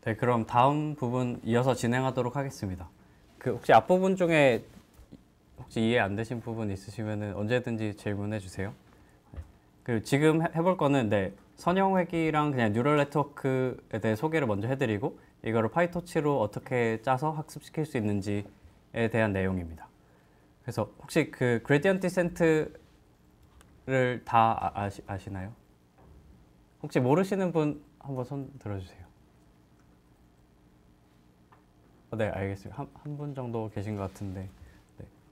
네, 그럼 다음 부분 이어서 진행하도록 하겠습니다. 혹시 앞부분 중에 혹시 이해 안 되신 부분 있으시면 언제든지 질문해 주세요. 지금 해볼 거는 선형 회귀랑 그냥 뉴럴 네트워크에 대해 소개를 먼저 해드리고 이거를 파이토치로 어떻게 짜서 학습시킬 수 있는지에 대한 내용입니다. 그래서 혹시 그레디언트 디센트를 다 아시나요? 혹시 모르시는 분 한번 손 들어주세요. 네, 알겠습니다. 한 분 정도 계신 것 같은데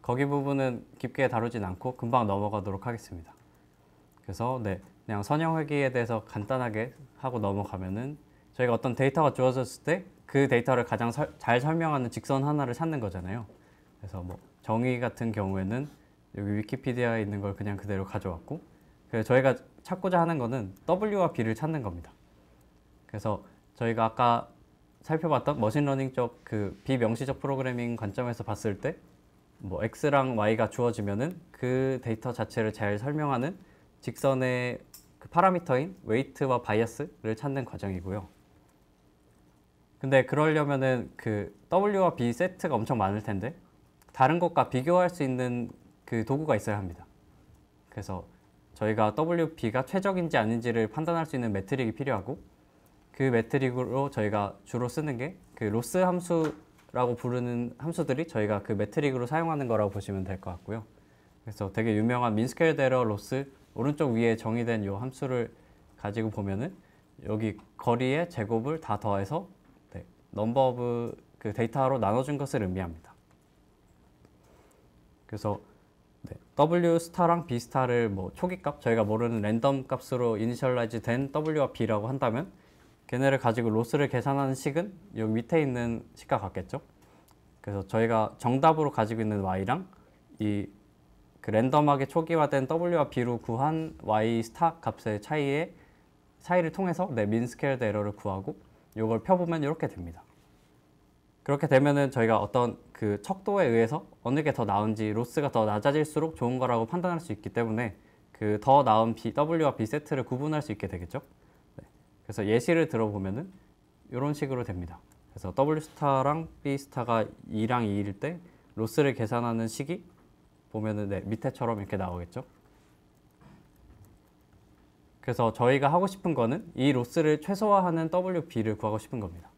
거기 부분은 깊게 다루진 않고 금방 넘어가도록 하겠습니다. 그래서 그냥 선형 회귀에 대해서 간단하게 하고 넘어가면은 저희가 어떤 데이터가 주어졌을 때 그 데이터를 가장 잘 설명하는 직선 하나를 찾는 거잖아요. 그래서 뭐 정의 같은 경우에는 여기 위키피디아에 있는 걸 그냥 그대로 가져왔고, 그래서 저희가 찾고자 하는 거는 W와 B를 찾는 겁니다. 그래서 저희가 아까 살펴봤던 머신러닝 쪽 비명시적 프로그래밍 관점에서 봤을 때 뭐 X랑 Y가 주어지면은 그 데이터 자체를 잘 설명하는 직선의 파라미터인 웨이트와 바이어스를 찾는 과정이고요. 근데 그러려면은 W와 B 세트가 엄청 많을 텐데 다른 것과 비교할 수 있는 도구가 있어야 합니다. 그래서 저희가 WB가 최적인지 아닌지를 판단할 수 있는 매트릭이 필요하고, 그 매트릭으로 저희가 주로 쓰는 게 로스 함수라고 부르는 함수들이 저희가 그 매트릭으로 사용하는 거라고 보시면 될 것 같고요. 그래서 되게 유명한 민스퀘어드 에러 로스 오른쪽 위에 정의된 이 함수를 가지고 보면은 여기 거리의 제곱을 다 더해서 넘버 오브 데이터로 나눠준 것을 의미합니다. 그래서 W 스타랑 B 스타를 뭐 초기 값, 저희가 모르는 랜덤 값으로 이니셜라이즈 된 W와 B라고 한다면 걔네를 가지고 로스를 계산하는 식은 여기 밑에 있는 식과 같겠죠. 그래서 저희가 정답으로 가지고 있는 Y랑 랜덤하게 초기화된 W와 B로 구한 Y 스타 값의 차이를 통해서 민스퀘어드 에러를 구하고 이걸 펴보면 이렇게 됩니다. 그렇게 되면은 저희가 어떤 척도에 의해서 어느 게 더 나은지, 로스가 더 낮아질수록 좋은 거라고 판단할 수 있기 때문에 더 나은 W와 B 세트를 구분할 수 있게 되겠죠. 그래서 예시를 들어보면은 이런 식으로 됩니다. 그래서 W 스타랑 B 스타가 2랑 2일 때 로스를 계산하는 식이 보면은 밑에처럼 이렇게 나오겠죠. 그래서 저희가 하고 싶은 거는 이 로스를 최소화하는 WB를 구하고 싶은 겁니다.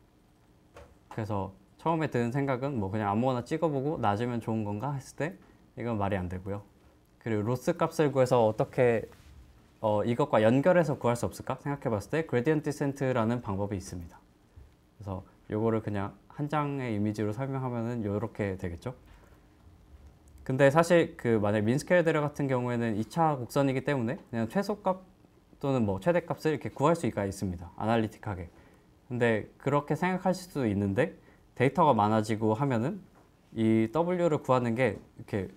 그래서 처음에 드는 생각은 뭐 그냥 아무거나 찍어보고 낮으면 좋은 건가 했을 때 이건 말이 안 되고요. 그리고 로스 값을 구해서 어떻게 이것과 연결해서 구할 수 없을까 생각해 봤을 때 그레디언트 디센트라는 방법이 있습니다. 그래서 요거를 그냥 한 장의 이미지로 설명하면은 요렇게 되겠죠. 근데 사실 만약 민스퀘어드 에러 같은 경우에는 2차 곡선이기 때문에 그냥 최소값 또는 뭐 최대값을 이렇게 구할 수가 있습니다. 아날리틱하게. 근데 그렇게 생각하실 수도 있는데 데이터가 많아지고 하면은 이 W를 구하는 게 이렇게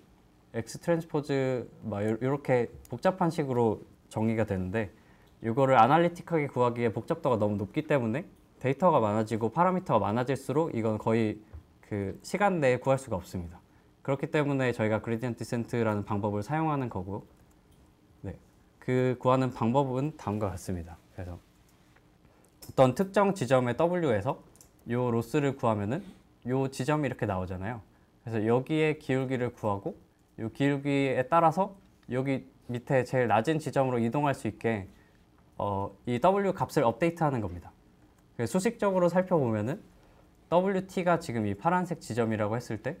X 트랜스포즈 막 이렇게 복잡한 식으로 정의가 되는데, 이거를 아날리틱하게 구하기에 복잡도가 너무 높기 때문에 데이터가 많아지고 파라미터가 많아질수록 이건 거의 시간 내에 구할 수가 없습니다. 그렇기 때문에 저희가 그레디언트 디센트라는 방법을 사용하는 거고, 구하는 방법은 다음과 같습니다. 그래서 어떤 특정 지점의 W에서 이 로스를 구하면은 이 지점이 이렇게 나오잖아요. 그래서 여기에 기울기를 구하고 이 기울기에 따라서 여기 밑에 제일 낮은 지점으로 이동할 수 있게 이 W 값을 업데이트하는 겁니다. 수식적으로 살펴보면은 WT가 지금 이 파란색 지점이라고 했을 때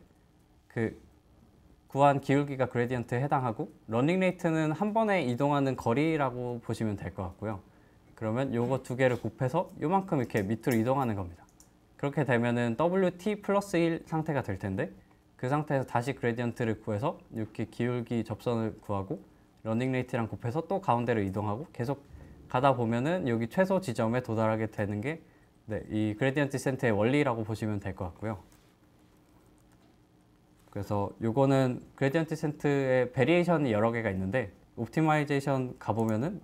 구한 기울기가 그레디언트에 해당하고, 러닝 레이트는 한 번에 이동하는 거리라고 보시면 될 것 같고요. 그러면 요거 두 개를 곱해서 요만큼 이렇게 밑으로 이동하는 겁니다. 그렇게 되면은 WT 플러스 1 상태가 될 텐데, 그 상태에서 다시 그레디언트를 구해서 이렇게 기울기 접선을 구하고 러닝 레이트랑 곱해서 또 가운데로 이동하고 계속 가다 보면은 여기 최소 지점에 도달하게 되는 게 이 그레디언트 디센트의 원리라고 보시면 될 것 같고요. 그래서 요거는 그레디언트 디센트의 베리에이션이 여러 개가 있는데, 옵티마이제이션 가보면은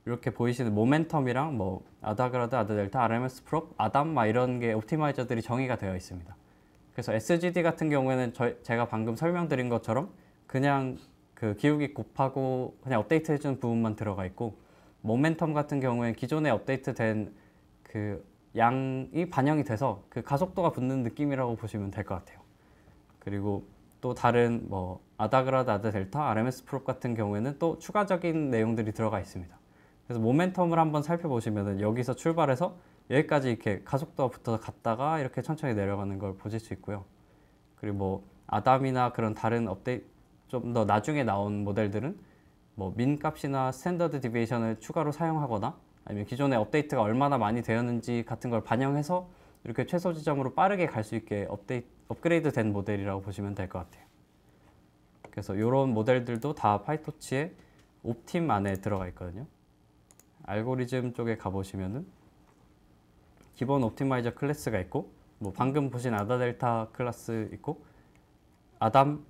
이렇게 보이시는 모멘텀이랑 뭐 아다그라드, 아드델타, RMS 프롭, 아담 막 이런 게 옵티마이저들이 정의가 되어 있습니다. 그래서 SGD 같은 경우에는 제가 방금 설명드린 것처럼 그냥 기울기 곱하고 그냥 업데이트 해주는 부분만 들어가 있고, 모멘텀 같은 경우에는 기존에 업데이트 된 그 양이 반영이 돼서 그 가속도가 붙는 느낌이라고 보시면 될 것 같아요. 그리고 또 다른 뭐 아다그라드, 아다델타, RMS 프롭 같은 경우에는 또 추가적인 내용들이 들어가 있습니다. 그래서 모멘텀을 한번 살펴보시면은 여기서 출발해서 여기까지 이렇게 가속도가 붙어서 갔다가 이렇게 천천히 내려가는 걸 보실 수 있고요. 그리고 뭐 아담이나 그런 다른 업데이트 좀 더 나중에 나온 모델들은 뭐 민 값이나 스탠더드 디비에이션을 추가로 사용하거나 아니면 기존의 업데이트가 얼마나 많이 되었는지 같은 걸 반영해서 이렇게 최소 지점으로 빠르게 갈 수 있게 업그레이드 된 모델이라고 보시면 될 것 같아요. 그래서 이런 모델들도 다 파이토치의 옵팀 안에 들어가 있거든요. 알고리즘 쪽에 가보시면은 기본 옵티마이저 클래스가 있고 뭐 방금 보신 아다델타 클래스 있고 아담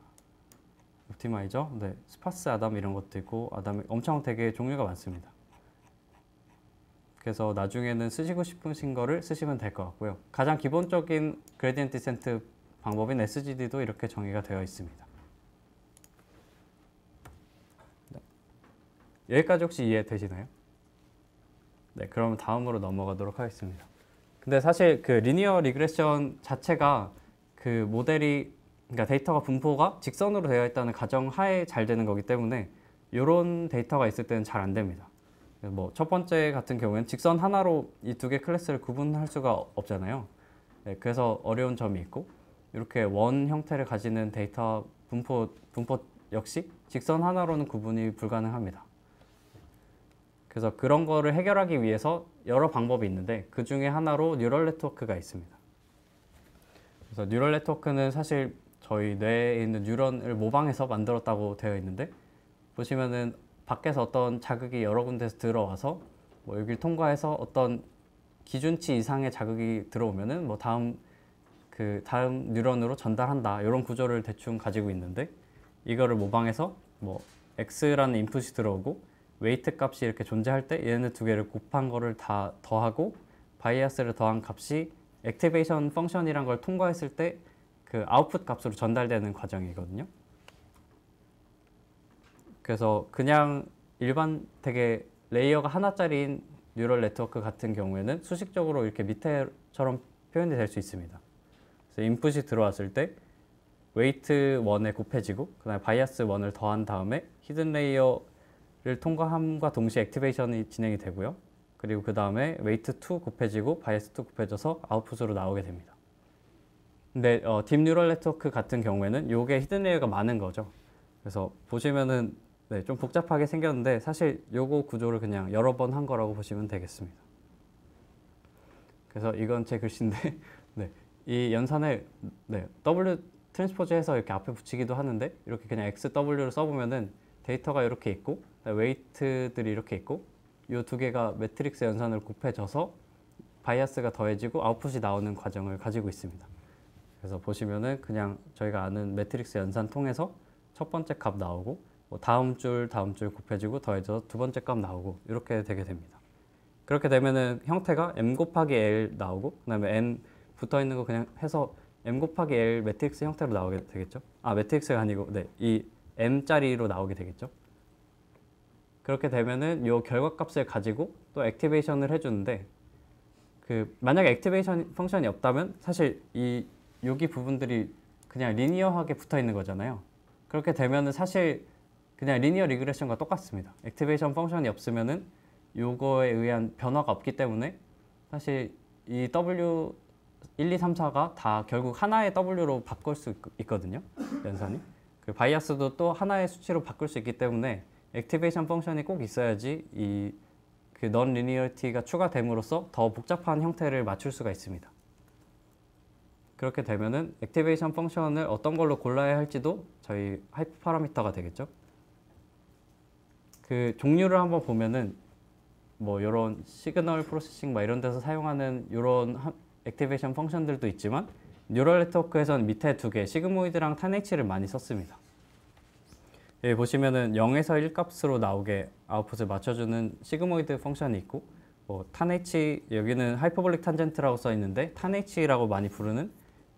옵티마이저, 네, 스파스 아담 이런 것도 있고 아담이 엄청 되게 종류가 많습니다. 그래서 나중에는 쓰시고 싶으신 거를 쓰시면 될 것 같고요. 가장 기본적인 그레디언트 디센트 방법인 SGD도 이렇게 정의가 되어 있습니다. 네. 여기까지 혹시 이해되시나요? 네, 그럼 다음으로 넘어가도록 하겠습니다. 근데 사실 그 리니어 리그레션 자체가 그 모델이 그러니까 데이터가 분포가 직선으로 되어 있다는 가정 하에 잘 되는 거기 때문에 이런 데이터가 있을 때는 잘 안 됩니다. 뭐 첫 번째 같은 경우에는 직선 하나로 이 두 개 클래스를 구분할 수가 없잖아요. 네, 그래서 어려운 점이 있고 이렇게 원 형태를 가지는 데이터 분포 역시 직선 하나로는 구분이 불가능합니다. 그래서 그런 거를 해결하기 위해서 여러 방법이 있는데 그 중에 하나로 뉴럴 네트워크가 있습니다. 그래서 뉴럴 네트워크는 사실 저희 뇌에 있는 뉴런을 모방해서 만들었다고 되어 있는데 보시면은 밖에서 어떤 자극이 여러 군데에서 들어와서 뭐 여기를 통과해서 어떤 기준치 이상의 자극이 들어오면은 뭐 다음 뉴런으로 전달한다 이런 구조를 대충 가지고 있는데 이거를 모방해서 뭐 x라는 인풋이 들어오고 웨이트 값이 이렇게 존재할 때 얘네 두 개를 곱한 거를 다 더하고 바이아스를 더한 값이 액티베이션 펑션이란 걸 통과했을 때 그 아웃풋 값으로 전달되는 과정이거든요. 그래서 그냥 일반 되게 레이어가 하나짜리인 뉴럴 네트워크 같은 경우에는 수식적으로 이렇게 밑에처럼 표현이 될 수 있습니다. 그래서 인풋이 들어왔을 때 웨이트 1에 곱해지고 그 다음에 바이아스 1을 더한 다음에 히든 레이어를 통과함과 동시에 액티베이션이 진행이 되고요. 그리고 그 다음에 웨이트 2 곱해지고 바이아스 2 곱해져서 아웃풋으로 나오게 됩니다. 근데 딥 뉴럴 네트워크 같은 경우에는 이게 히든 레이어가 많은 거죠. 그래서 보시면은 네, 좀 복잡하게 생겼는데 사실 요거 구조를 그냥 여러 번 한 거라고 보시면 되겠습니다. 그래서 이건 제 글씨인데 네, 이 연산을 네, W 트랜스포즈해서 이렇게 앞에 붙이기도 하는데 이렇게 그냥 XW를 써보면은 데이터가 이렇게 있고 웨이트들이 이렇게 있고 이 두 개가 매트릭스 연산을 곱해져서 바이아스가 더해지고 아웃풋이 나오는 과정을 가지고 있습니다. 그래서 보시면은 그냥 저희가 아는 매트릭스 연산 통해서 첫 번째 값 나오고 뭐 다음 줄 곱해지고 더해져서 두 번째 값 나오고 이렇게 되게 됩니다. 그렇게 되면은 형태가 m 곱하기 l 나오고 그다음에 n 붙어 있는 거 그냥 해서 m 곱하기 l 매트릭스 형태로 나오게 되겠죠. 아, 매트릭스가 아니고 네, 이 m짜리로 나오게 되겠죠. 그렇게 되면은 요 결과값을 가지고 또 액티베이션을 해주는데 만약에 액티베이션 펑션이 없다면 사실 여기 부분들이 그냥 리니어하게 붙어 있는 거잖아요. 그렇게 되면은 사실 그냥 리니어 리그레션과 똑같습니다. 액티베이션 펑션이 없으면은 요거에 의한 변화가 없기 때문에 사실 이 W 1, 2, 3, 4가 다 결국 하나의 W로 바꿀 수 있거든요. 연산이. 그 바이아스도 또 하나의 수치로 바꿀 수 있기 때문에 액티베이션 펑션이 꼭 있어야지 그 넌 리니어리티가 추가됨으로써 더 복잡한 형태를 맞출 수가 있습니다. 그렇게 되면은 액티베이션 펑션을 어떤 걸로 골라야 할지도 저희 하이퍼 파라미터가 되겠죠. 그 종류를 한번 보면은 뭐 이런 시그널 프로세싱 이런 데서 사용하는 이런 액티베이션 펑션들도 있지만 뉴럴 네트워크에서는 밑에 두 개 시그모이드랑 탄H를 많이 썼습니다. 여기 보시면은 0에서 1 값으로 나오게 아웃풋을 맞춰주는 시그모이드 펑션이 있고 뭐 탄H 여기는 하이퍼볼릭 탄젠트라고 써 있는데 탄H라고 많이 부르는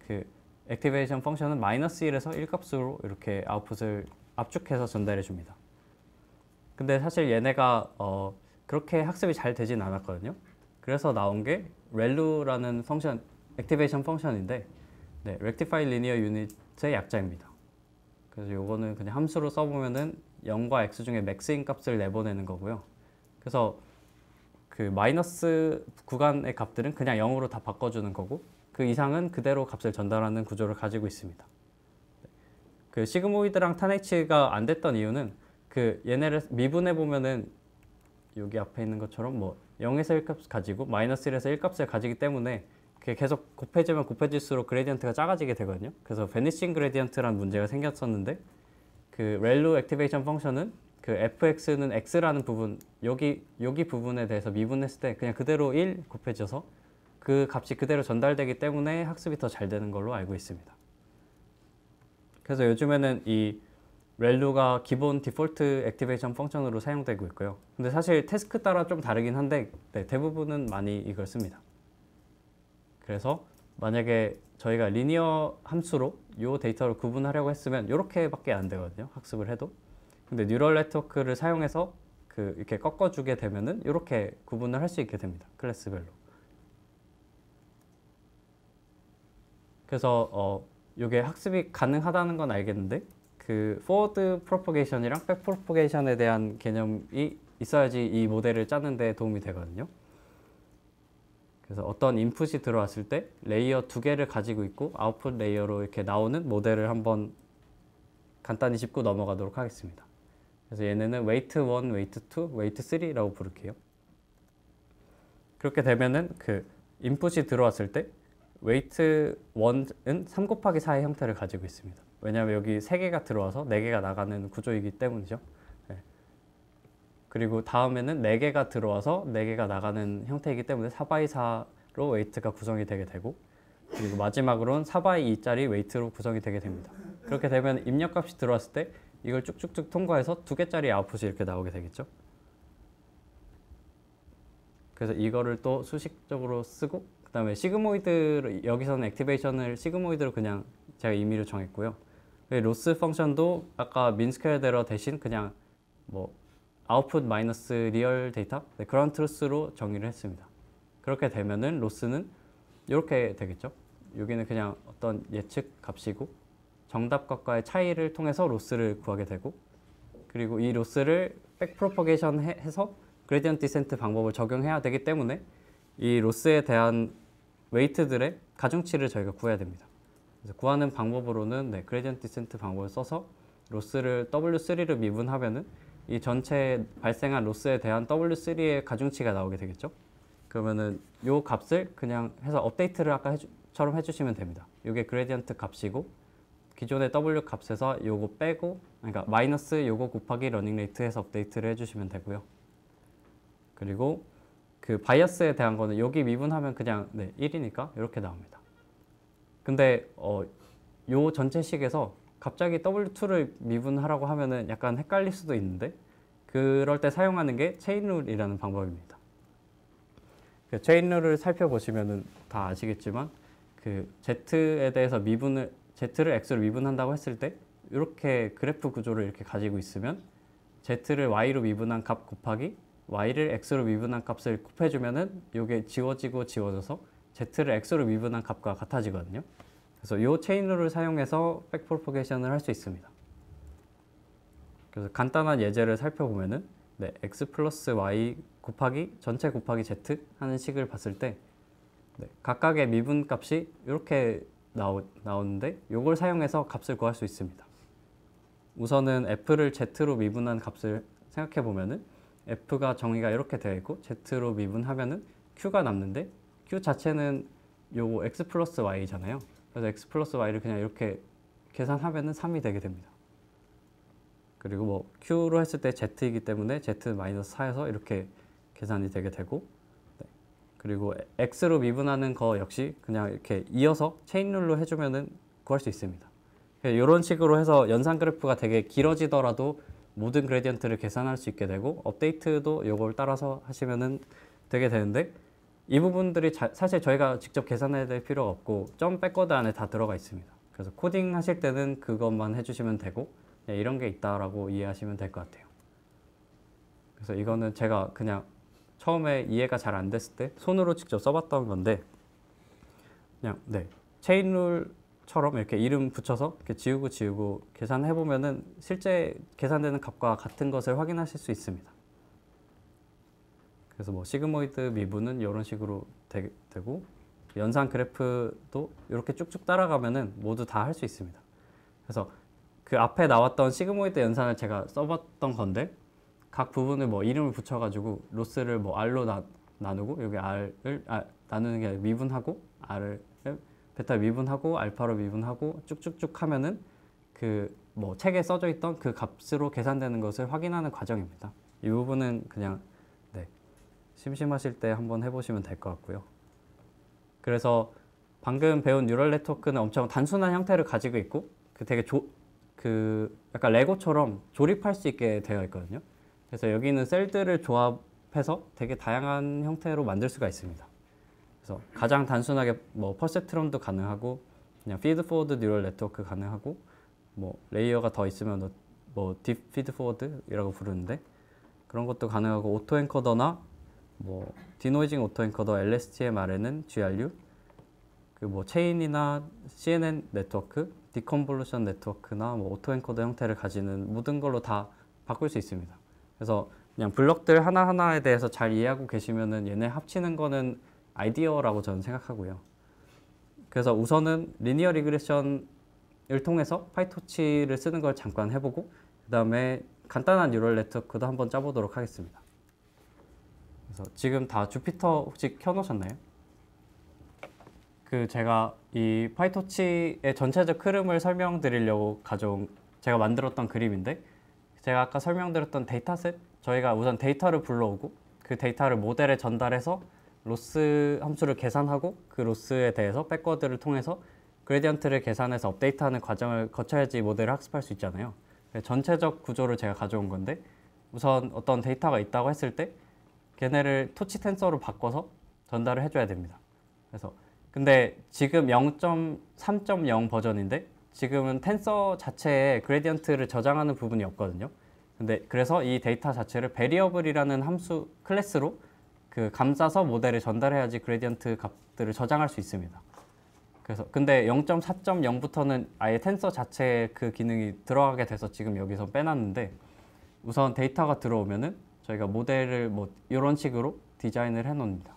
그 액티베이션 펑션은 -1에서 1 값으로 이렇게 아웃풋을 압축해서 전달해 줍니다. 근데 사실 얘네가 그렇게 학습이 잘 되진 않았거든요. 그래서 나온 게 ReLU라는 펑션, 액티베이션 펑션인데 네, Rectified Linear Unit의 약자입니다. 그래서 요거는 그냥 함수로 써보면은 0과 x 중에 맥스인 값을 내보내는 거고요. 그래서 그 마이너스 구간의 값들은 그냥 0으로 다 바꿔주는 거고 그 이상은 그대로 값을 전달하는 구조를 가지고 있습니다. 그 시그모이드랑 탄H가 안 됐던 이유는 그 얘네를 미분해 보면은 여기 앞에 있는 것처럼 뭐 0에서 1값 가지고 마이너스 1에서 1값을 가지기 때문에 그게 계속 곱해지면 곱해질수록 그레디언트가 작아지게 되거든요. 그래서 베니싱 그레디언트라는 문제가 생겼었는데 그 ReLU 액티베이션 펑션은 그 fx는 x라는 부분 여기 부분에 대해서 미분했을 때 그냥 그대로 1 곱해져서 그 값이 그대로 전달되기 때문에 학습이 더 잘 되는 걸로 알고 있습니다. 그래서 요즘에는 이 ReLU가 기본 디폴트 액티베이션 펑션으로 사용되고 있고요. 근데 사실 태스크 따라 좀 다르긴 한데 네, 대부분은 많이 이걸 씁니다. 그래서 만약에 저희가 리니어 함수로 이 데이터를 구분하려고 했으면 이렇게밖에 안 되거든요. 학습을 해도. 근데 뉴럴 네트워크를 사용해서 그 이렇게 꺾어주게 되면은 이렇게 구분을 할 수 있게 됩니다. 클래스별로. 그래서 이게 학습이 가능하다는 건 알겠는데 그 forward propagation이랑 back propagation에 대한 개념이 있어야지 이 모델을 짜는 데 도움이 되거든요. 그래서 어떤 인풋이 들어왔을 때 레이어 2개를 가지고 있고 아웃풋 레이어로 이렇게 나오는 모델을 한번 간단히 짚고 넘어가도록 하겠습니다. 그래서 얘네는 weight 1, weight 2, weight 3라고 부를게요. 그렇게 되면은 그 인풋이 들어왔을 때 weight 1은 3 곱하기 4의 형태를 가지고 있습니다. 왜냐하면 여기 3개가 들어와서 4개가 나가는 구조이기 때문이죠. 네. 그리고 다음에는 4개가 들어와서 4개가 나가는 형태이기 때문에 4x4로 웨이트가 구성이 되게 되고 그리고 마지막으로는 4x2짜리 웨이트로 구성이 되게 됩니다. 그렇게 되면 입력값이 들어왔을 때 이걸 쭉쭉쭉 통과해서 2개짜리 아웃풋이 이렇게 나오게 되겠죠. 그래서 이거를 또 수식적으로 쓰고 그 다음에 시그모이드 여기서는 액티베이션을 시그모이드로 그냥 제가 임의로 정했고요. 로스 펑션도 아까 민스퀘어 에러 대신 그냥 뭐 아웃풋 마이너스 리얼 데이터 그런 트루스로 정의를 했습니다. 그렇게 되면은 로스는 이렇게 되겠죠. 여기는 그냥 어떤 예측 값이고 정답값과의 차이를 통해서 로스를 구하게 되고 그리고 이 로스를 백 프로퍼게이션 해서 그레디언트 디센트 방법을 적용해야 되기 때문에 이 로스에 대한 웨이트들의 가중치를 저희가 구해야 됩니다. 그래서 구하는 방법으로는 그레디언트 디센트 방법을 써서 로스를 W3로 미분하면은 이 전체 발생한 로스에 대한 W3의 가중치가 나오게 되겠죠. 그러면은 요 값을 그냥 해서 업데이트를 아까처럼 해주시면 됩니다. 이게 그레디언트 값이고 기존의 W 값에서 요거 빼고 그러니까 마이너스 요거 곱하기 러닝 레이트 해서 업데이트를 해주시면 되고요. 그리고 그 바이어스에 대한 거는 여기 미분하면 그냥 1이니까 이렇게 나옵니다. 근데 요 전체식에서 갑자기 W2를 미분하라고 하면은 약간 헷갈릴 수도 있는데 그럴 때 사용하는 게 체인룰이라는 방법입니다. 그 체인룰을 살펴보시면은 다 아시겠지만 그 Z에 대해서 Z를 X로 미분한다고 했을 때 이렇게 그래프 구조를 이렇게 가지고 있으면 Z를 Y로 미분한 값 곱하기 Y를 X로 미분한 값을 곱해주면은 이게 지워져서 Z를 X로 미분한 값과 같아지거든요. 그래서 이 체인룰을 사용해서 백프로포게이션을 할 수 있습니다. 그래서 간단한 예제를 살펴보면은 X 플러스 Y 곱하기 전체 곱하기 Z 하는 식을 봤을 때 각각의 미분 값이 이렇게 나오는데 이걸 사용해서 값을 구할 수 있습니다. 우선은 F를 Z로 미분한 값을 생각해 보면은 F가 정의가 이렇게 되어 있고 Z로 미분하면은 Q가 남는데 Q 자체는 요거 X 플러스 Y잖아요. 그래서 X 플러스 Y를 그냥 이렇게 계산하면은 3이 되게 됩니다. 그리고 뭐 Q로 했을 때 Z이기 때문에 Z 마이너스 4에서 이렇게 계산이 되게 되고 그리고 X로 미분하는 거 역시 그냥 이렇게 이어서 체인룰로 해주면은 구할 수 있습니다. 이런 식으로 해서 연산 그래프가 되게 길어지더라도 모든 그레디언트를 계산할 수 있게 되고 업데이트도 이걸 따라서 하시면은 되게 되는데 이 부분들이 사실 저희가 직접 계산해야 될 필요가 없고 점 백워드 안에 다 들어가 있습니다. 그래서 코딩 하실 때는 그것만 해주시면 되고 이런 게 있다라고 이해하시면 될 것 같아요. 그래서 이거는 제가 그냥 처음에 이해가 잘 안 됐을 때 손으로 직접 써봤던 건데 그냥 체인 룰처럼 이렇게 이름 붙여서 이렇게 지우고 계산해 보면은 실제 계산되는 값과 같은 것을 확인하실 수 있습니다. 그래서 뭐 시그모이드 미분은 이런 식으로 되고 연산 그래프도 이렇게 쭉쭉 따라가면은 모두 다 할 수 있습니다. 그래서 그 앞에 나왔던 시그모이드 연산을 제가 써봤던 건데 각 부분을 뭐 이름을 붙여가지고 로스를 뭐 R로 나누고 여기 R을 나누는 게 아니라 미분하고 R을 베타 미분하고 알파로 미분하고 쭉쭉쭉 하면은 그 뭐 책에 써져 있던 그 값으로 계산되는 것을 확인하는 과정입니다. 이 부분은 그냥 심심하실 때 한번 해보시면 될 것 같고요. 그래서 방금 배운 뉴럴 네트워크는 엄청 단순한 형태를 가지고 있고 되게 약간 레고처럼 조립할 수 있게 되어 있거든요. 그래서 여기 있는 셀들을 조합해서 되게 다양한 형태로 만들 수가 있습니다. 그래서 가장 단순하게 뭐 퍼셉트론도 가능하고 그냥 피드 포워드 뉴럴 네트워크 가능하고 뭐 레이어가 더 있으면 뭐 딥 피드 포워드이라고 부르는데 그런 것도 가능하고 오토 엔코더나 뭐 디노이징 오토 엔코더 LSTM-R에는 GRU 그 뭐 체인이나 CNN 네트워크, 디컨볼루션 네트워크나 뭐 오토 엔코더 형태를 가지는 모든 걸로 다 바꿀 수 있습니다. 그래서 그냥 블럭들 하나하나에 대해서 잘 이해하고 계시면은 얘네 합치는 거는 아이디어라고 저는 생각하고요. 그래서 우선은 리니어 리그레션을 통해서 파이토치를 쓰는 걸 잠깐 해보고 그 다음에 간단한 뉴럴 네트워크도 한번 짜보도록 하겠습니다. 그래서 지금 다 주피터 혹시 켜놓으셨나요? 그 제가 이 파이토치의 전체적 흐름을 설명드리려고 제가 만들었던 그림인데 제가 아까 설명드렸던 데이터셋 저희가 우선 데이터를 불러오고 그 데이터를 모델에 전달해서 로스 함수를 계산하고 그 로스에 대해서 백워드를 통해서 그레디언트를 계산해서 업데이트하는 과정을 거쳐야지 모델을 학습할 수 있잖아요. 전체적 구조를 제가 가져온 건데 우선 어떤 데이터가 있다고 했을 때 걔네를 토치 텐서로 바꿔서 전달을 해줘야 됩니다. 그래서 근데 지금 0.3.0 버전인데 지금은 텐서 자체에 그레디언트를 저장하는 부분이 없거든요. 근데 그래서 이 데이터 자체를 베리어블이라는 함수 클래스로 감싸서 모델에 전달해야지 그레디언트 값들을 저장할 수 있습니다. 그래서 근데 0.4.0부터는 아예 텐서 자체에 그 기능이 들어가게 돼서 지금 여기서 빼놨는데 우선 데이터가 들어오면은 저희가 모델을 뭐 이런 식으로 디자인을 해놓습니다.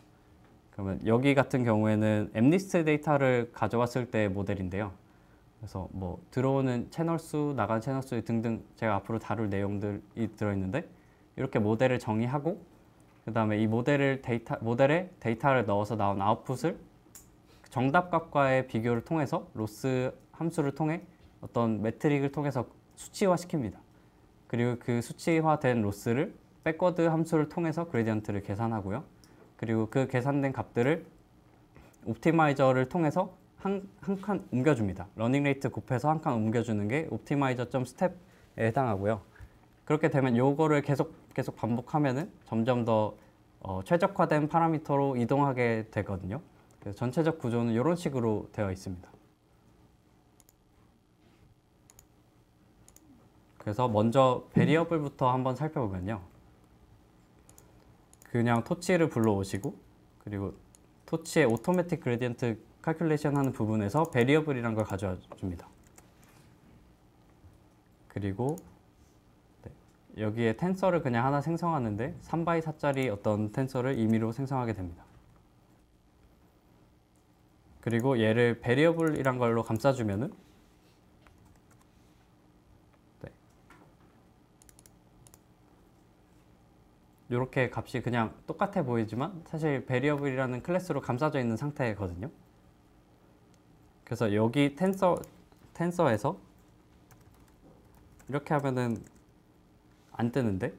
그러면 여기 같은 경우에는 엠리스트 데이터를 가져왔을 때 모델인데요. 그래서 뭐 들어오는 채널 수, 나간 채널 수 등등 제가 앞으로 다룰 내용들이 들어있는데 이렇게 모델을 정의하고 그 다음에 이 모델에 데이터를 넣어서 나온 아웃풋을 정답값과의 비교를 통해서 로스 함수를 통해 어떤 매트릭을 통해서 수치화시킵니다. 그리고 그 수치화된 로스를 백워드 함수를 통해서 그레디언트를 계산하고요. 그리고 그 계산된 값들을 옵티마이저를 통해서 한 칸 옮겨줍니다. 러닝 레이트 곱해서 한 칸 옮겨주는 게 옵티마이저.step에 해당하고요. 그렇게 되면 요거를 계속 반복하면은 점점 더 최적화된 파라미터로 이동하게 되거든요. 그래서 전체적 구조는 이런 식으로 되어 있습니다. 그래서 먼저 베리어블부터 한번 살펴보면요. 그냥 토치를 불러오시고 그리고 토치의 오토매틱 그레디언트 칼큘레이션 하는 부분에서 베리어블이라는 걸 가져와 줍니다. 그리고 여기에 텐서를 그냥 하나 생성하는데 3x4짜리 어떤 텐서를 임의로 생성하게 됩니다. 그리고 얘를 베리어블이란 걸로 감싸주면은 이렇게 값이 그냥 똑같아 보이지만 사실 베리어블이라는 클래스로 감싸져 있는 상태거든요. 그래서 여기 텐서에서 이렇게 하면은 안 뜨는데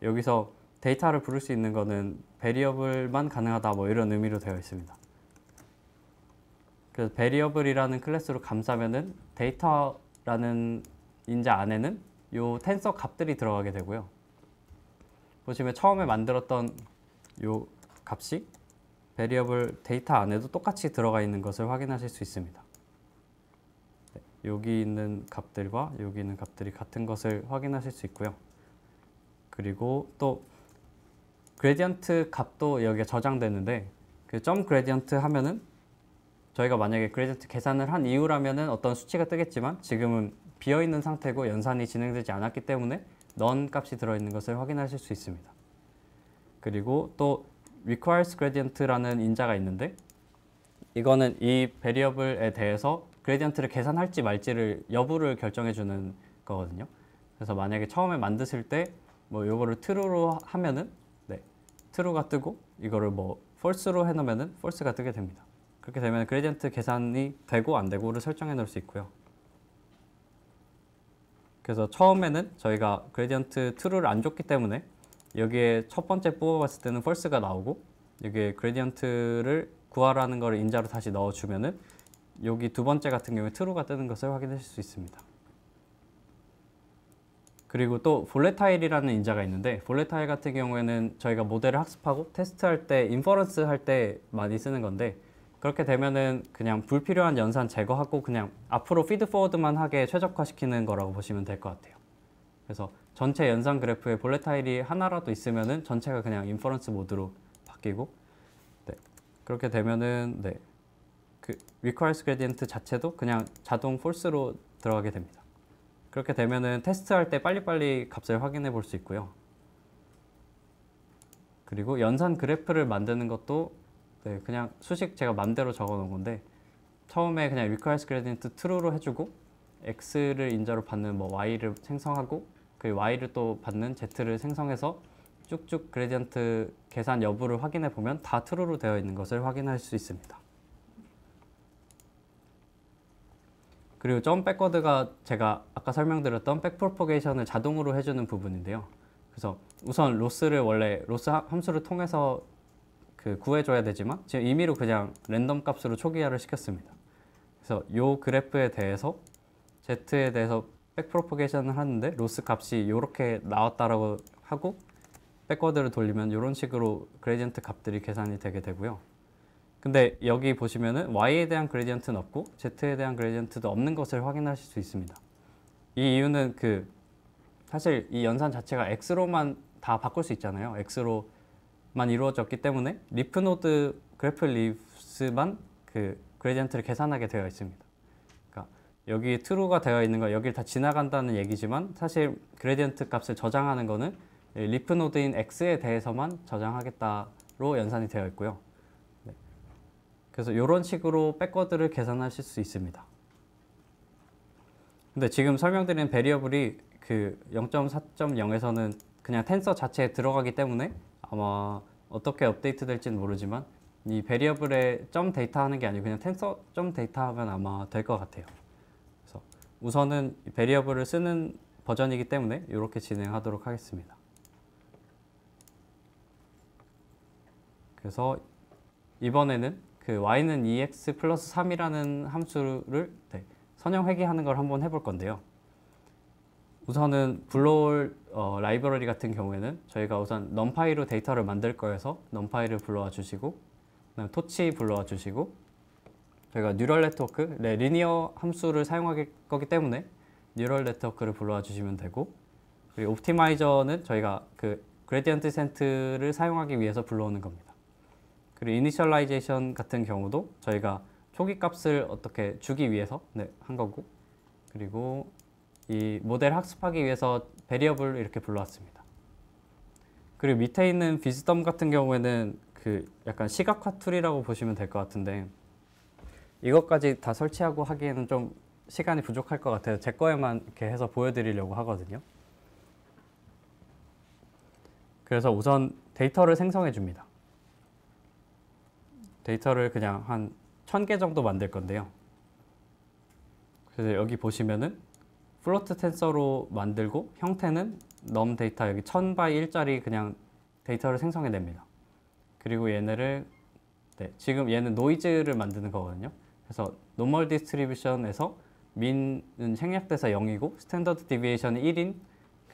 여기서 데이터를 부를 수 있는 거는 베리어블만 가능하다 뭐 이런 의미로 되어 있습니다. 그래서 베리어블이라는 클래스로 감싸면은 데이터라는 인자 안에는 요 텐서 값들이 들어가게 되고요. 보시면 처음에 만들었던 요 값이 베리어블 데이터 안에도 똑같이 들어가 있는 것을 확인하실 수 있습니다. 여기 있는 값들과 여기 있는 값들이 같은 것을 확인하실 수 있고요. 그리고 또 그레디언트 값도 여기에 저장되는데 그 점 그레디언트 하면은 저희가 만약에 그레디언트 계산을 한 이후라면은 어떤 수치가 뜨겠지만 지금은 비어있는 상태고 연산이 진행되지 않았기 때문에 넌 값이 들어있는 것을 확인하실 수 있습니다. 그리고 또 requires gradient라는 인자가 있는데 이거는 이 베리어블에 대해서 그레디언트를 계산할지 말지를 여부를 결정해 주는 거거든요. 그래서 만약에 처음에 만드실 때 뭐 요거를 true로 하면은 네, true가 뜨고 이거를 뭐 false로 해 놓으면은 false가 뜨게 됩니다. 그렇게 되면 그레디언트 계산이 되고 안 되고를 설정해 놓을 수 있고요. 그래서 처음에는 저희가 그레디언트 true를 안 줬기 때문에 여기에 첫 번째 뽑아봤을 때는 false가 나오고 여기에 그레디언트를 구하라는 걸 인자로 다시 넣어주면은 여기 두 번째 같은 경우에 true가 뜨는 것을 확인하실 수 있습니다. 그리고 또 볼레타일이라는 인자가 있는데 볼레타일 같은 경우에는 저희가 모델을 학습하고 테스트할 때 인퍼런스 할 때 많이 쓰는 건데 그렇게 되면은 그냥 불필요한 연산 제거하고 그냥 앞으로 피드 포워드만 하게 최적화시키는 거라고 보시면 될 것 같아요. 그래서 전체 연산 그래프에 볼레타일이 하나라도 있으면은 전체가 그냥 인퍼런스 모드로 바뀌고 네. 그렇게 되면은 네. 그 requires gradient 자체도 그냥 자동 false로 들어가게 됩니다. 그렇게 되면은 테스트할 때 빨리빨리 값을 확인해 볼 수 있고요. 그리고 연산 그래프를 만드는 것도 네, 그냥 수식 제가 맘대로 적어 놓은 건데 처음에 그냥 requires gradient true로 해주고 x를 인자로 받는 뭐 y를 생성하고 그 y를 또 받는 z를 생성해서 쭉쭉 그레디언트 계산 여부를 확인해 보면 다 true로 되어 있는 것을 확인할 수 있습니다. 그리고 점 백워드가 제가 아까 설명드렸던 백프로포게이션을 자동으로 해주는 부분인데요. 그래서 우선 로스를 원래 로스 함수를 통해서 그 구해줘야 되지만 지금 임의로 그냥 랜덤 값으로 초기화를 시켰습니다. 그래서 이 그래프에 대해서 z에 대해서 백프로포게이션을 하는데 로스 값이 이렇게 나왔다라고 하고 백워드를 돌리면 이런 식으로 그레디언트 값들이 계산이 되게 되고요. 근데 여기 보시면은 y에 대한 그레디언트는 없고 z에 대한 그레디언트도 없는 것을 확인하실 수 있습니다. 이 이유는 사실 이 연산 자체가 x로만 다 바꿀 수 있잖아요. x로만 이루어졌기 때문에 리프 노드 그래프 리프스만 그 그레디언트를 계산하게 되어 있습니다. 그러니까 여기 true가 되어 있는 거 여기를 다 지나간다는 얘기지만 사실 그레디언트 값을 저장하는 거는 리프 노드인 x에 대해서만 저장하겠다로 연산이 되어 있고요. 그래서 이런 식으로 백워드를 계산하실 수 있습니다. 근데 지금 설명드린 베리어블이 그 0.4.0에서는 그냥 텐서 자체에 들어가기 때문에 아마 어떻게 업데이트 될지는 모르지만 이 베리어블에 점 데이터 하는 게 아니고 그냥 텐서 점 데이터 하면 아마 될 것 같아요. 그래서 우선은 베리어블을 쓰는 버전이기 때문에 이렇게 진행하도록 하겠습니다. 그래서 이번에는 그 y는 2x 플러스 3이라는 함수를 선형 회귀하는 걸 한번 해볼 건데요. 우선은 불러올 라이브러리 같은 경우에는 저희가 우선 numpy로 데이터를 만들 거여서 numpy를 불러와 주시고 그다음에 토치 불러와 주시고 저희가 뉴럴 네트워크, 리니어 함수를 사용할 거기 때문에 뉴럴 네트워크를 불러와 주시면 되고 그리고 옵티마이저는 저희가 그 그레디언트 센트를 사용하기 위해서 불러오는 겁니다. 그리고 이니셜라이제이션 같은 경우도 저희가 초기 값을 어떻게 주기 위해서 한 거고 그리고 이 모델 학습하기 위해서 베리어블 이렇게 불러왔습니다. 그리고 밑에 있는 비스덤 같은 경우에는 그 약간 시각화 툴이라고 보시면 될 것 같은데 이것까지 다 설치하고 하기에는 좀 시간이 부족할 것 같아요. 제 거에만 이렇게 해서 보여드리려고 하거든요. 그래서 우선 데이터를 생성해 줍니다. 데이터를 그냥 한 1000개 정도 만들 건데요. 그래서 여기 보시면은 플로트 텐서로 만들고 형태는 num 데이터 여기 1000x1짜리 그냥 데이터를 생성해 냅니다. 그리고 얘네를 지금 얘는 노이즈를 만드는 거거든요. 그래서 노멀 디스트리뷰션에서 민은 생략돼서 0이고 스탠더드 디비에이션이 1인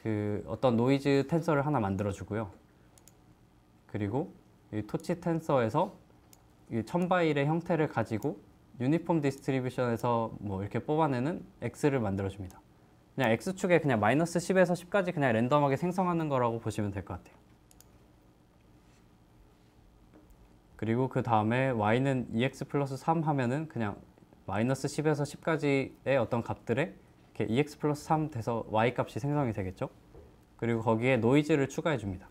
그 어떤 노이즈 텐서를 하나 만들어 주고요. 그리고 이 토치 텐서에서 이 1000바일의 형태를 가지고 유니폼 디스트리뷰션에서 뭐 이렇게 뽑아내는 x를 만들어 줍니다. 그냥 x축에 그냥 -10에서 10까지 그냥 랜덤하게 생성하는 거라고 보시면 될 것 같아요. 그리고 그 다음에 y는 2x 플러스 3 하면은 그냥 마이너스 10에서 10까지의 어떤 값들에 이렇게 2x 플러스 3 돼서 y 값이 생성이 되겠죠. 그리고 거기에 노이즈를 추가해 줍니다.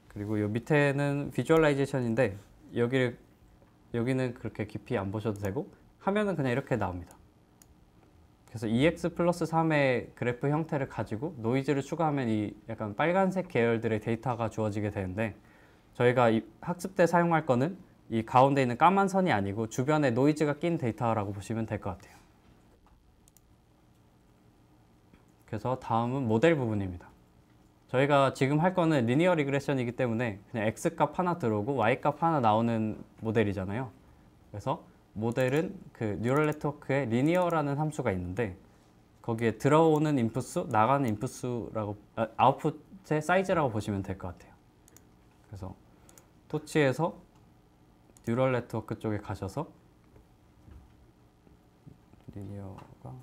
그리고 요 밑에는 비주얼라이제이션인데 여기는 그렇게 깊이 안 보셔도 되고 하면은 그냥 이렇게 나옵니다. 그래서 2x 플러스 3의 그래프 형태를 가지고 노이즈를 추가하면 이 약간 빨간색 계열들의 데이터가 주어지게 되는데 저희가 이 학습 때 사용할 거는 이 가운데 있는 까만 선이 아니고 주변에 노이즈가 낀 데이터라고 보시면 될 것 같아요. 그래서 다음은 모델 부분입니다. 저희가 지금 할 거는 리니어 리그레션이기 때문에 그냥 x값 하나 들어오고 y값 하나 나오는 모델이잖아요. 그래서 모델은 그 뉴럴 네트워크에 리니어라는 함수가 있는데 거기에 들어오는 인풋수, 나가는 인풋수라고 아웃풋의 사이즈라고 보시면 될 것 같아요. 그래서 토치에서 뉴럴 네트워크 쪽에 가셔서 리니어가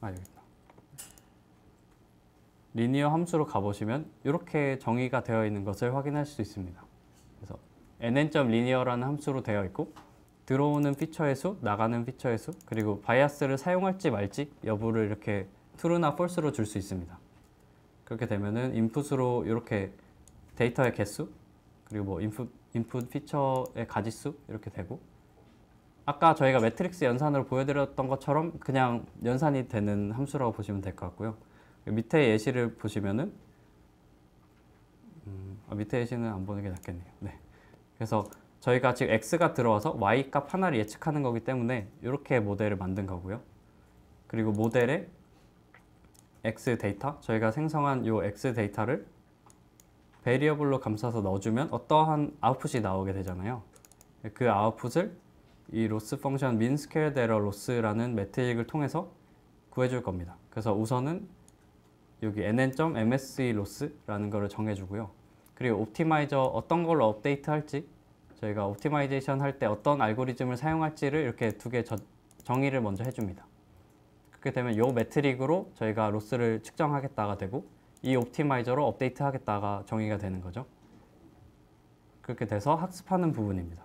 여기 있다. 리니어 함수로 가보시면 이렇게 정의가 되어 있는 것을 확인할 수 있습니다. 그래서 nn.linear라는 함수로 되어 있고 들어오는 피처의 수, 나가는 피처의 수, 그리고 바이아스를 사용할지 말지 여부를 이렇게 true나 false로 줄 수 있습니다. 그렇게 되면은 인풋으로 이렇게 데이터의 개수, 그리고 뭐 인풋 피처의 가지수 이렇게 되고 아까 저희가 매트릭스 연산으로 보여드렸던 것처럼 그냥 연산이 되는 함수라고 보시면 될 것 같고요. 밑에 예시를 보시면은 밑에 예시는 안 보는 게 낫겠네요. 네. 그래서 저희가 지금 x가 들어와서 y 값 하나를 예측하는 거기 때문에 이렇게 모델을 만든 거고요. 그리고 모델에 x 데이터, 저희가 생성한 이 x 데이터를 베리어블로 감싸서 넣어주면 어떠한 아웃풋이 나오게 되잖아요. 그 아웃풋을 이 로스 펑션 min squared error loss라는 매트릭을 통해서 구해줄 겁니다. 그래서 우선은 여기 nn.msc loss라는 거를 정해주고요. 그리고 옵티마이저 어떤 걸로 업데이트 할지 저희가 옵티마이제이션 할 때 어떤 알고리즘을 사용할지를 이렇게 두 개 정의를 먼저 해줍니다. 그렇게 되면 이 매트릭으로 저희가 로스를 측정하겠다가 되고 이 옵티마이저로 업데이트 하겠다가 정의가 되는 거죠. 그렇게 돼서 학습하는 부분입니다.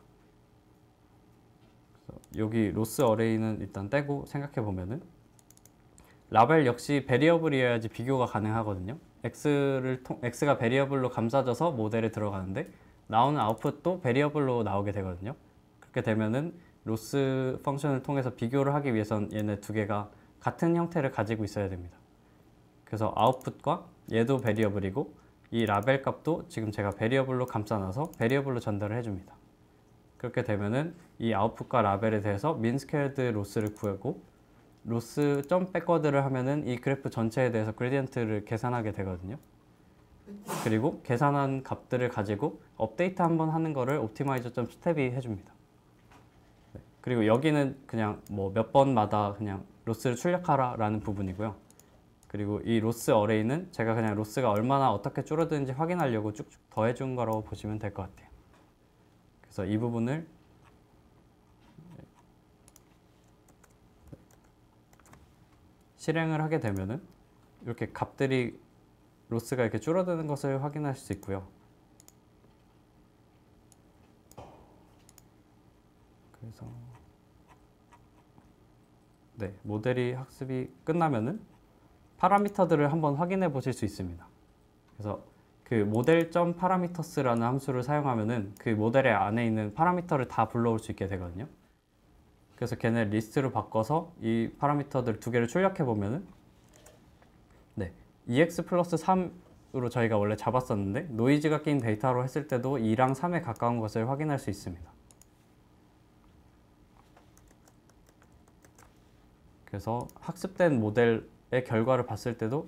그래서 여기 로스 어레이는 일단 떼고 생각해 보면은 라벨 역시 베리어블이어야지 비교가 가능하거든요. x가 베리어블로 감싸져서 모델에 들어가는데 나오는 아웃풋도 베리어블로 나오게 되거든요. 그렇게 되면은 로스 펑션을 통해서 비교를 하기 위해선 얘네 두 개가 같은 형태를 가지고 있어야 됩니다. 그래서 아웃풋과 얘도 베리어블이고 이 라벨 값도 지금 제가 베리어블로 감싸놔서 베리어블로 전달을 해줍니다. 그렇게 되면은 이 아웃풋과 라벨에 대해서 민스퀘어드 로스를 구하고 로스 점 백워드를 하면은 이 그래프 전체에 대해서 그레디언트를 계산하게 되거든요. 그리고 계산한 값들을 가지고 업데이트 한번 하는 거를 옵티마이저 점 스텝이 해줍니다. 네. 그리고 여기는 그냥 뭐 몇 번마다 그냥 로스를 출력하라 라는 부분이고요. 그리고 이 로스 어레이는 제가 그냥 로스가 얼마나 어떻게 줄어드는지 확인하려고 쭉쭉 더해준 거라고 보시면 될 것 같아요. 그래서 이 부분을 실행을 하게 되면은 이렇게 값들이 로스가 이렇게 줄어드는 것을 확인할 수 있고요. 그래서 네, 모델이 학습이 끝나면은 파라미터들을 한번 확인해 보실 수 있습니다. 그래서 그 model.parameters라는 함수를 사용하면은 그 모델의 안에 있는 파라미터를 다 불러올 수 있게 되거든요. 그래서 걔네 리스트로 바꿔서 이 파라미터들 두 개를 출력해 보면은 네, 2x 플러스 3으로 저희가 원래 잡았었는데 노이즈가 낀 데이터로 했을 때도 2랑 3에 가까운 것을 확인할 수 있습니다. 그래서 학습된 모델의 결과를 봤을 때도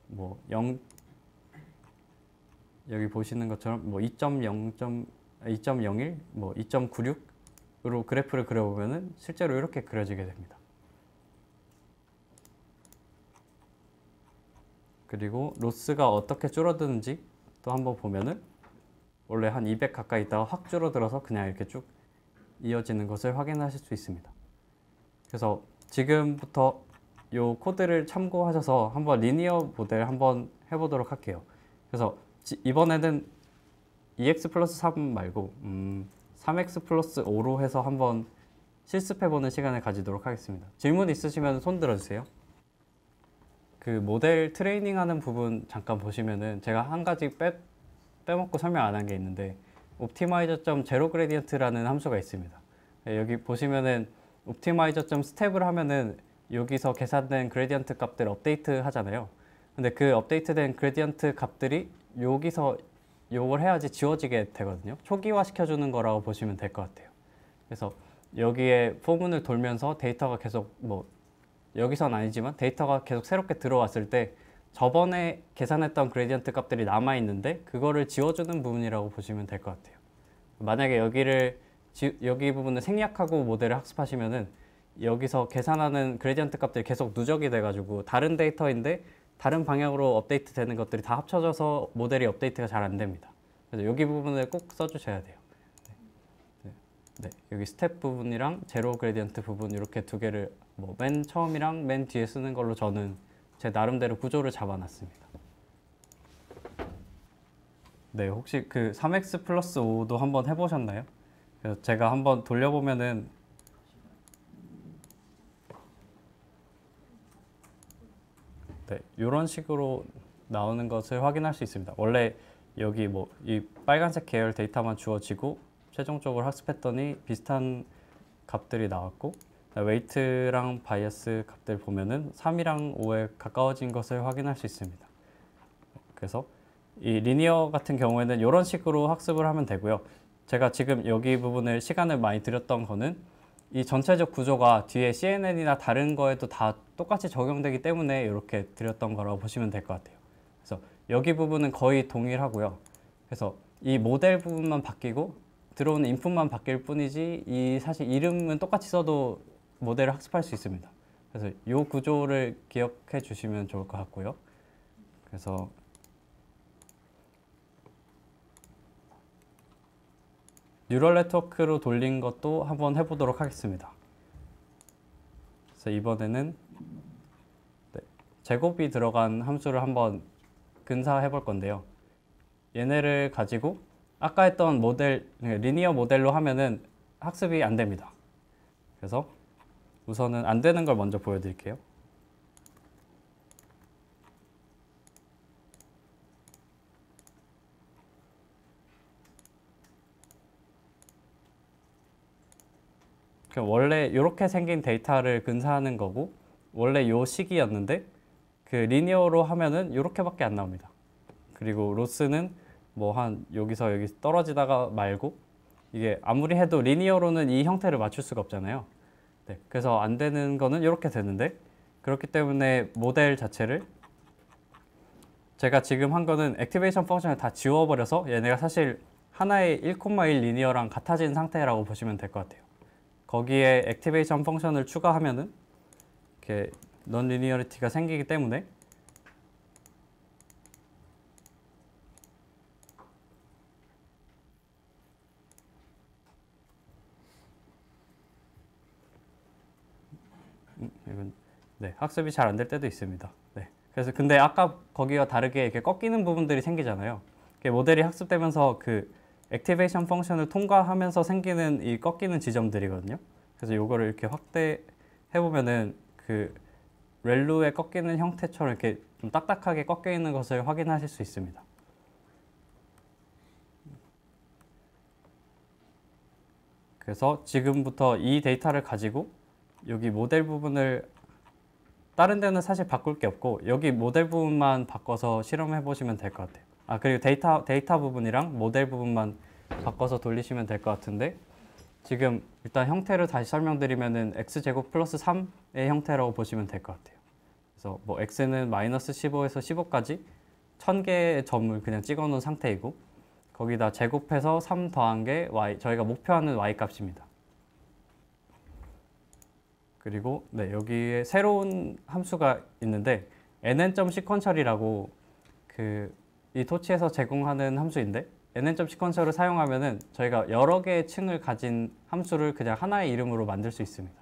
뭐 여기 보시는 것처럼 뭐 2.01, 뭐 2.96으로 그래프를 그려보면은 실제로 이렇게 그려지게 됩니다. 그리고 로스가 어떻게 줄어드는지 또 한번 보면은 원래 한 200 가까이 있다가 확 줄어들어서 그냥 이렇게 쭉 이어지는 것을 확인하실 수 있습니다. 그래서 지금부터 이 코드를 참고하셔서 한번 리니어 모델 한번 해보도록 할게요. 그래서 이번에는 2x 플러스 3 말고 3x 플러스 5로 해서 한번 실습해보는 시간을 가지도록 하겠습니다. 질문 있으시면 손 들어주세요. 그 모델 트레이닝하는 부분 잠깐 보시면은 제가 한 가지 빼먹고 설명 안 한 게 있는데 옵티마이저 제로 그레디언트라는 함수가 있습니다. 여기 보시면은 옵티마이저 스텝을 하면은 여기서 계산된 그레디언트 값들 업데이트 하잖아요. 근데 그 업데이트된 그레디언트 값들이 여기서 요걸 해야지 지워지게 되거든요. 초기화 시켜주는 거라고 보시면 될 것 같아요. 그래서 여기에 포문을 돌면서 데이터가 계속 여기선 아니지만 데이터가 계속 새롭게 들어왔을 때 저번에 계산했던 그레디언트 값들이 남아있는데 그거를 지워주는 부분이라고 보시면 될 것 같아요. 만약에 여기 부분을 생략하고 모델을 학습하시면은 여기서 계산하는 그레디언트 값들이 계속 누적이 돼가지고 다른 데이터인데 다른 방향으로 업데이트 되는 것들이 다 합쳐져서 모델이 업데이트가 잘 안 됩니다. 그래서 여기 부분을 꼭 써주셔야 돼요. 네, 여기 스텝 부분이랑 제로 그레디언트 부분 이렇게 두 개를 맨 처음이랑 맨 뒤에 쓰는 걸로 저는 제 나름대로 구조를 잡아놨습니다. 네, 혹시 그 3x 플러스 5도 한번 해보셨나요? 그래서 제가 한번 돌려보면은 네, 이런 식으로 나오는 것을 확인할 수 있습니다. 원래 여기 이 빨간색 계열 데이터만 주어지고 최종적으로 학습했더니 비슷한 값들이 나왔고 웨이트랑 바이어스 값들 보면은 3이랑 5에 가까워진 것을 확인할 수 있습니다. 그래서 이 리니어 같은 경우에는 이런 식으로 학습을 하면 되고요. 제가 지금 여기 부분을 시간을 많이 들였던 거는 이 전체적 구조가 뒤에 CNN이나 다른 거에도 다 똑같이 적용되기 때문에 이렇게 드렸던 거라고 보시면 될 것 같아요. 그래서 여기 부분은 거의 동일하고요. 그래서 이 모델 부분만 바뀌고 들어오는 인풋만 바뀔 뿐이지 이 사실 이름은 똑같이 써도 모델을 학습할 수 있습니다. 그래서 이 구조를 기억해 주시면 좋을 것 같고요. 그래서 뉴럴 네트워크로 돌린 것도 한번 해보도록 하겠습니다. 그래서 이번에는 제곱이 들어간 함수를 한번 근사해 볼 건데요. 얘네를 가지고 아까 했던 모델, 리니어 모델로 하면은 학습이 안 됩니다. 그래서 우선은 안 되는 걸 먼저 보여드릴게요. 원래 이렇게 생긴 데이터를 근사하는 거고 원래 요 식이었는데 그 리니어로 하면은 이렇게밖에 안 나옵니다. 그리고 로스는 여기서 여기 떨어지다가 말고 이게 아무리 해도 리니어로는 이 형태를 맞출 수가 없잖아요. 네, 그래서 안 되는 거는 이렇게 되는데 그렇기 때문에 모델 자체를 제가 지금 한 거는 액티베이션 펑션을 다 지워버려서 얘네가 사실 하나의 1,1 리니어랑 같아진 상태라고 보시면 될 것 같아요. 거기에 액티베이션 펑션을 추가하면은 이렇게 넌 리니어리티가 생기기 때문에 이건 학습이 잘 안 될 때도 있습니다. 네. 그래서 근데 아까 거기와 다르게 이렇게 꺾이는 부분들이 생기잖아요. 모델이 학습되면서 그 액티베이션 펑션을 통과하면서 생기는 이 꺾이는 지점들이거든요. 그래서 요거를 이렇게 확대해 보면은 그 렐루에 꺾이는 형태처럼 이렇게 좀 딱딱하게 꺾여 있는 것을 확인하실 수 있습니다. 그래서 지금부터 이 데이터를 가지고 여기 모델 부분을 다른 데는 사실 바꿀 게 없고 여기 모델 부분만 바꿔서 실험해 보시면 될 것 같아요. 그리고 데이터 부분이랑 모델 부분만 바꿔서 돌리시면 될 것 같은데 지금 일단 형태를 다시 설명드리면은 x제곱 플러스 3의 형태라고 보시면 될 것 같아요. 그래서 x는 마이너스 15에서 15까지 1000개의 점을 그냥 찍어 놓은 상태이고 거기다 제곱해서 3 더한 게 y, 저희가 목표하는 y 값입니다. 그리고 여기에 새로운 함수가 있는데 nn.sequential이라고 이 토치에서 제공하는 함수인데 nn.sequential을 사용하면은 저희가 여러 개의 층을 가진 함수를 그냥 하나의 이름으로 만들 수 있습니다.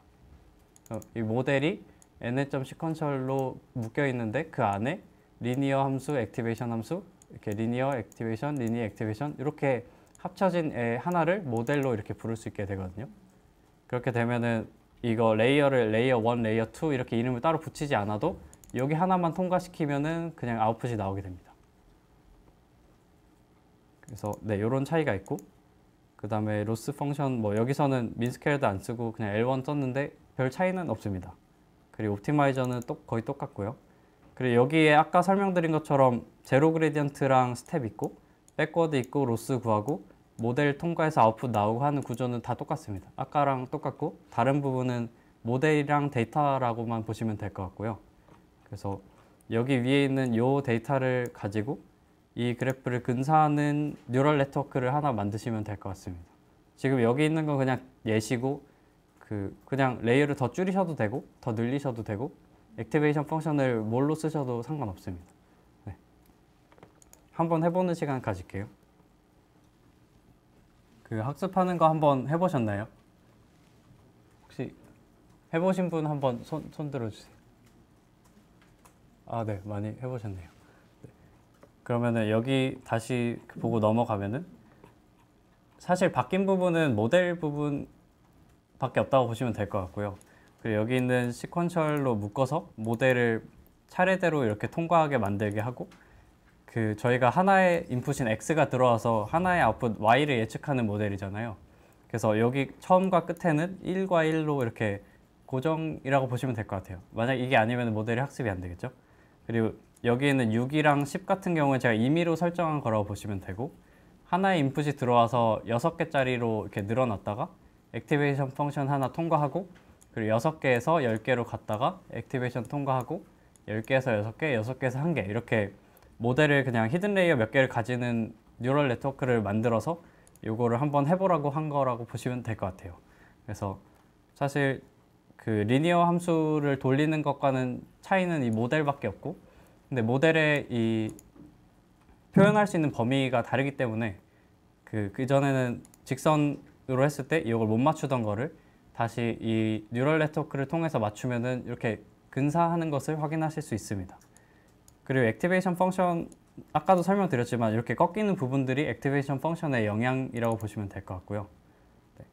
이 모델이 nn.sequential로 묶여 있는데 그 안에 리니어 함수, 액티베이션 함수 이렇게 리니어 액티베이션, 리니어 액티베이션 이렇게 합쳐진 애 하나를 모델로 이렇게 부를 수 있게 되거든요. 그렇게 되면은 이거 레이어를 레이어 1, 레이어 2 이렇게 이름을 따로 붙이지 않아도 여기 하나만 통과시키면은 그냥 아웃풋이 나오게 됩니다. 그래서 네, 이런 차이가 있고, 그 다음에 로스 펑션 뭐 여기서는 민스퀘어도 안 쓰고 그냥 L1 썼는데 별 차이는 없습니다. 그리고 옵티마이저는 거의 똑같고요. 그리고 여기에 아까 설명드린 것처럼 제로 그레디언트랑 스텝 있고 백워드 있고 로스 구하고 모델 통과해서 아웃풋 나오고 하는 구조는 다 똑같습니다. 아까랑 똑같고 다른 부분은 모델이랑 데이터라고만 보시면 될 것 같고요. 그래서 여기 위에 있는 이 데이터를 가지고 이 그래프를 근사하는 뉴럴 네트워크를 하나 만드시면 될 것 같습니다. 지금 여기 있는 건 그냥 예시고 그냥 레이어를 더 줄이셔도 되고 더 늘리셔도 되고 액티베이션 펑션을 뭘로 쓰셔도 상관없습니다. 네. 한번 해보는 시간 가질게요. 학습하는 거 한번 해보셨나요? 혹시 해보신 분 한번 손 들어주세요. 아, 네, 많이 해보셨네요. 네. 그러면은 여기 다시 보고 넘어가면은 사실 바뀐 부분은 모델 부분밖에 없다고 보시면 될 것 같고요. 그리고 여기 있는 시퀀셜로 묶어서 모델을 차례대로 이렇게 통과하게 만들게 하고, 저희가 하나의 인풋인 X가 들어와서 하나의 아웃풋 Y를 예측하는 모델이잖아요. 그래서 여기 처음과 끝에는 1과 1로 이렇게 고정이라고 보시면 될 것 같아요. 만약 이게 아니면 모델이 학습이 안 되겠죠. 그리고 여기에는 6이랑 10 같은 경우는 제가 임의로 설정한 거라고 보시면 되고, 하나의 인풋이 들어와서 6개짜리로 이렇게 늘어났다가 액티베이션 펑션 하나 통과하고, 그리고 6개에서 10개로 갔다가 액티베이션 통과하고 10개에서 6개, 6개에서 1개 이렇게 모델을 그냥 히든 레이어 몇 개를 가지는 뉴럴 네트워크를 만들어서 요거를 한번 해보라고 한 거라고 보시면 될 것 같아요. 그래서 사실 리니어 함수를 돌리는 것과는 차이는 이 모델밖에 없고, 근데 모델의 이 표현할 수 있는 범위가 다르기 때문에 그전에는 직선으로 했을 때 이걸 못 맞추던 거를 다시 이 뉴럴 네트워크를 통해서 맞추면은 이렇게 근사하는 것을 확인하실 수 있습니다. 그리고 액티베이션 펑션, 아까도 설명드렸지만 이렇게 꺾이는 부분들이 액티베이션 펑션의 영향이라고 보시면 될 것 같고요. 네.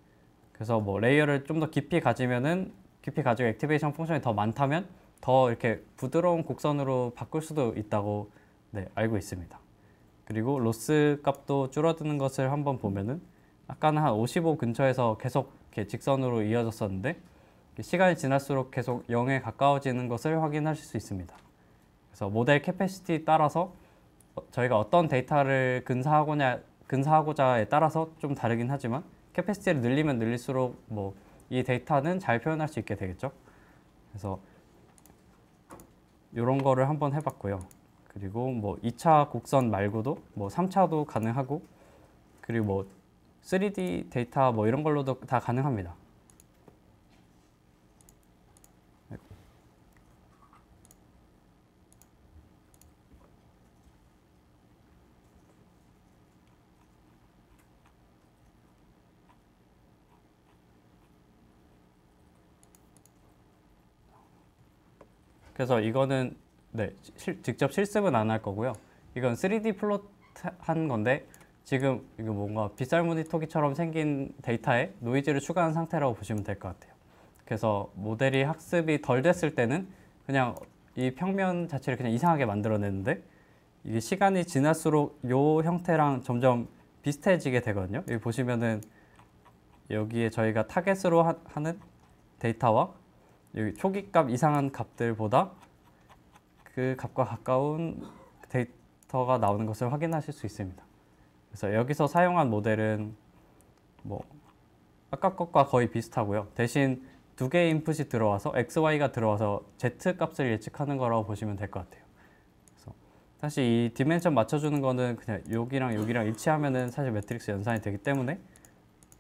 그래서 뭐 레이어를 좀 더 깊이 가지면은 깊이 가지고 액티베이션 펑션이 더 많다면 더 이렇게 부드러운 곡선으로 바꿀 수도 있다고 네, 알고 있습니다. 그리고 로스 값도 줄어드는 것을 한번 보면은 아까는 한 55 근처에서 계속 이렇게 직선으로 이어졌었는데 시간이 지날수록 계속 0에 가까워지는 것을 확인하실 수 있습니다. 그래서 모델 캐패시티 따라서 저희가 어떤 데이터를 근사하고자에 따라서 좀 다르긴 하지만 캐패시티를 늘리면 늘릴수록 뭐 이 데이터는 잘 표현할 수 있게 되겠죠. 그래서 이런 거를 한번 해봤고요. 그리고 뭐 2차 곡선 말고도 뭐 3차도 가능하고, 그리고 뭐 3D 데이터 뭐 이런 걸로도 다 가능합니다. 그래서 이거는 네, 직접 실습은 안 할 거고요. 이건 3D 플롯 한 건데 지금 이거 뭔가 빗살무늬 토기처럼 생긴 데이터에 노이즈를 추가한 상태라고 보시면 될 것 같아요. 그래서 모델이 학습이 덜 됐을 때는 그냥 이 평면 자체를 그냥 이상하게 만들어내는데, 이게 시간이 지날수록 이 형태랑 점점 비슷해지게 되거든요. 여기 보시면은 여기에 저희가 타겟으로 하는 데이터와 여기 초기값 이상한 값들보다 그 값과 가까운 데이터가 나오는 것을 확인하실 수 있습니다. 그래서 여기서 사용한 모델은 뭐 아까 것과 거의 비슷하고요. 대신 두 개의 인풋이 들어와서 XY가 들어와서 Z 값을 예측하는 거라고 보시면 될 것 같아요. 그래서 사실 이 디멘션 맞춰주는 거는 그냥 여기랑 여기랑 일치하면은 사실 매트릭스 연산이 되기 때문에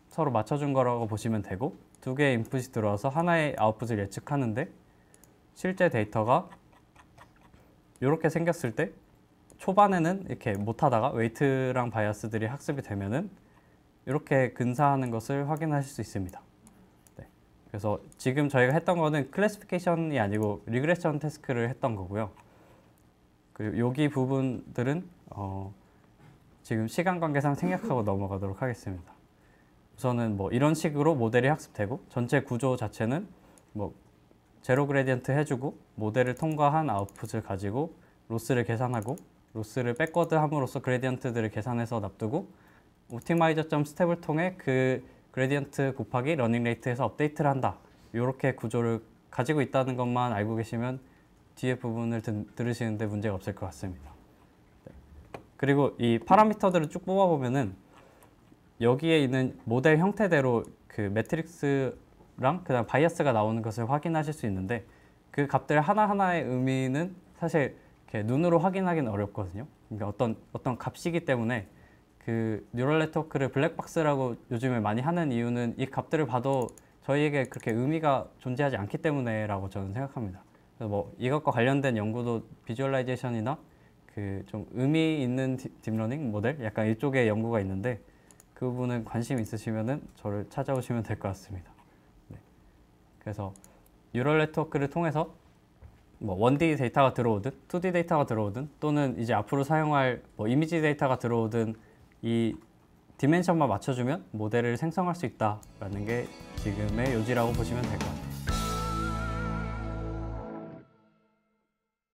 서로 맞춰준 거라고 보시면 되고, 두 개의 인풋이 들어와서 하나의 아웃풋을 예측하는데 실제 데이터가 이렇게 생겼을 때 초반에는 이렇게 못하다가 웨이트랑 바이어스들이 학습이 되면은 이렇게 근사하는 것을 확인하실 수 있습니다. 네. 그래서 지금 저희가 했던 거는 클래시피케이션이 아니고 리그레션 태스크를 했던 거고요. 그리고 여기 부분들은 지금 시간 관계상 생략하고 넘어가도록 하겠습니다. 우선은 뭐 이런 식으로 모델이 학습되고 전체 구조 자체는 뭐 제로 그레디언트 해주고 모델을 통과한 아웃풋을 가지고 로스를 계산하고 로스를 백워드 함으로써 그레디언트들을 계산해서 납두고 옵티마이저 스텝을 통해 그 그레디언트 곱하기 러닝 레이트에서 업데이트를 한다. 이렇게 구조를 가지고 있다는 것만 알고 계시면 뒤에 부분을 들으시는데 문제가 없을 것 같습니다. 네. 그리고 이 파라미터들을 쭉 뽑아보면은 여기에 있는 모델 형태대로 그 매트릭스랑 그다음 바이어스가 나오는 것을 확인하실 수 있는데 그 값들 하나하나의 의미는 사실 이렇게 눈으로 확인하기는 어렵거든요. 그러니까 어떤 값이기 때문에 그 뉴럴 네트워크를 블랙박스라고 요즘에 많이 하는 이유는 이 값들을 봐도 저희에게 그렇게 의미가 존재하지 않기 때문에라고 저는 생각합니다. 그래서 뭐 이것과 관련된 연구도 비주얼라이제이션이나 그 좀 의미 있는 딥러닝 모델 약간 이쪽에 연구가 있는데 그 부분은 관심 있으시면은 저를 찾아오시면 될 것 같습니다. 네. 그래서 뉴럴 네트워크를 통해서 뭐 1D 데이터가 들어오든 2D 데이터가 들어오든 또는 이제 앞으로 사용할 뭐 이미지 데이터가 들어오든 이 디멘션만 맞춰주면 모델을 생성할 수 있다라는 게 지금의 요지라고 보시면 될 것 같아요.